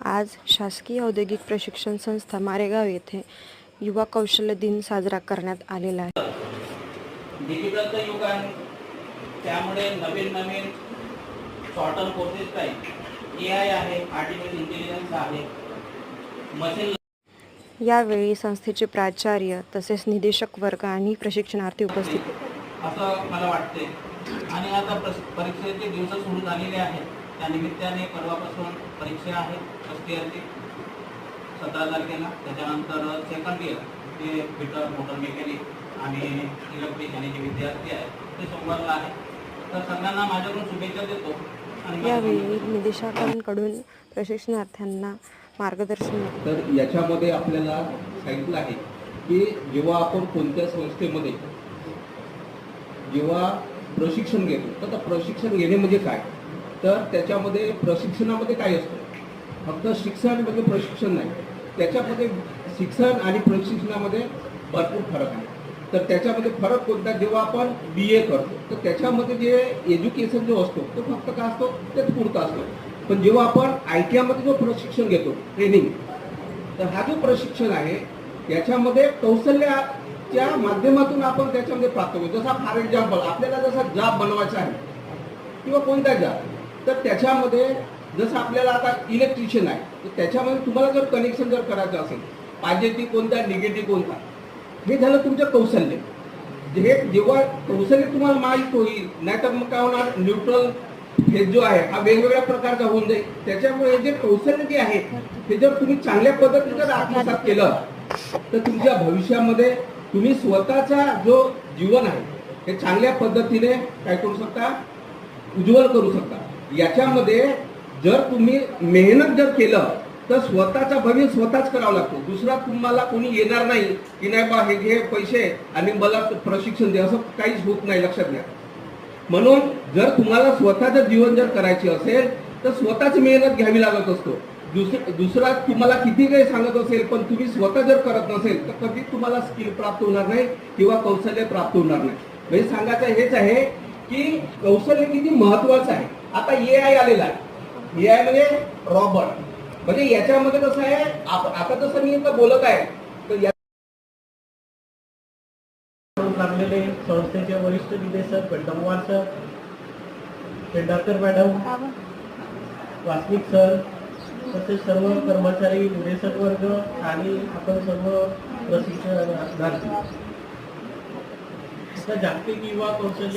आज शासकीय औद्योगिक प्रशिक्षण संस्था मारेगाव येथे युवा कौशल्य दिन साजरा करण्यात आलेला आहे. डिजिटलचं युग आहे, त्यामुळे नवीन नवीन शॉर्ट टर्म कोर्सेस काही AI आहे, आर्टिफिशियल इंटेलिजन्स आहे, मशीन. यावेळी संस्थेचे प्राचार्य तसेच निदेशक वर्ग आणि प्रशिक्षणार्थी उपस्थित असं मला वाटते. आणि आता परीक्षेचे दिवस सुरू झालेले आहेत, त्यानिमित्ताने परवापासून परीक्षा आहे फर्स्ट इयरची 17 तारखेला. त्याच्यानंतर सेकंड इयर ते फिटर मोटर मेकॅनिक आणि इलेक्ट्रिशियन जे विद्यार्थी आहेत ते सोमवारला आहे. तर सगळ्यांना माझ्याकडून शुभेच्छा देतो. यावेळी निदेशकांकडून प्रशिक्षणार्थ्यांना मार्गदर्शन. तर याच्यामध्ये आपल्याला सांगितलं आहे की जेव्हा आपण कोणत्या संस्थेमध्ये जेव्हा प्रशिक्षण घेतो तर प्रशिक्षण घेणे म्हणजे काय, तर त्याच्यामध्ये प्रशिक्षणामध्ये काय असतं, फक्त शिक्षण म्हणजे प्रशिक्षण नाही, त्याच्यामध्ये शिक्षण आणि प्रशिक्षणामध्ये भरपूर फरक आहे. तर त्याच्यामध्ये फरक कोणता, जेव्हा आपण BA करतो तर त्याच्यामध्ये जे एज्युकेशन जो असतो तो फक्त काय असतो, तेच पुरता असतो. पण जेव्हा आपण ITI मध्ये जो प्रशिक्षण घेतो ट्रेनिंग, तर हा जो प्रशिक्षण आहे याच्यामध्ये कौशल्याच्या माध्यमातून आपण त्याच्यामध्ये प्राप्त होतो. जसा फॉर एक्झाम्पल आपल्याला जसा जॉब बनवायचा आहे किंवा कोणता जॉब, तर त्याच्यामध्ये जसं आपल्याला आता इलेक्ट्रिशियन आहे तर त्याच्यामध्ये तुम्हाला जर कनेक्शन जर करायचं असेल, पॉझिटिव्ह कोणता निगेटिव्ह कोणता, हे झालं तुमचं कौशल्य. हे जेव्हा कौशल्य तुम्हाला माहीत होईल, नाहीतर मग काय होणार, न्यूट्रल हे जो आहे हा वेगवेगळ्या प्रकारचा होऊन जाईल. त्याच्यामुळे जे कौशल्य जे आहे ते जर तुम्ही चांगल्या पद्धतीने जर आत्मसात केलं तर तुमच्या भविष्यामध्ये तुम्ही स्वतःचा जो जीवन आहे हे चांगल्या पद्धतीने काय करू शकता, उज्ज्वल करू शकता. याच्यामध्ये जर तुम्ही मेहनत जर केलं तर स्वतःचा भविष्य स्वतःच करावं लागतो. दुसरा तुम्हाला कोणी येणार नाही की नाही बा हे घे पैसे आणि मला प्रशिक्षण दे, असं काहीच होत नाही, लक्षात घ्या. म्हणून जर तुम्हाला स्वतःचं जीवन जर करायचे असेल तर स्वतःच मेहनत घ्यावी लागत असतो. दुसरा तुम्हाला किती काही सांगत असेल पण तुम्ही स्वतः जर करत नसेल तर कधी तुम्हाला स्किल प्राप्त होणार नाही किंवा कौशल्य प्राप्त होणार नाही. म्हणजे सांगायचं हेच आहे की कौशल्य किती महत्वाचं आहे. आता AI आलेला आहे, AI म्हणजे रॉबोट. म्हणजे याच्यामध्ये कसं आहे, आता जसं मी इथं बोलत आहे तर लागलेले संस्थेचे वरिष्ठ निदेशक Pendamwar sir, Pendharkar madam, Wasnik sir, तसेच सर्व कर्मचारी, निदेशक वर्ग आणि आपण सर्व प्रशिक्षणार्थी,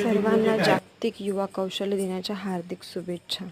सर्वांना जागतिक युवा कौशल्य दिनाच्या हार्दिक शुभेच्छा.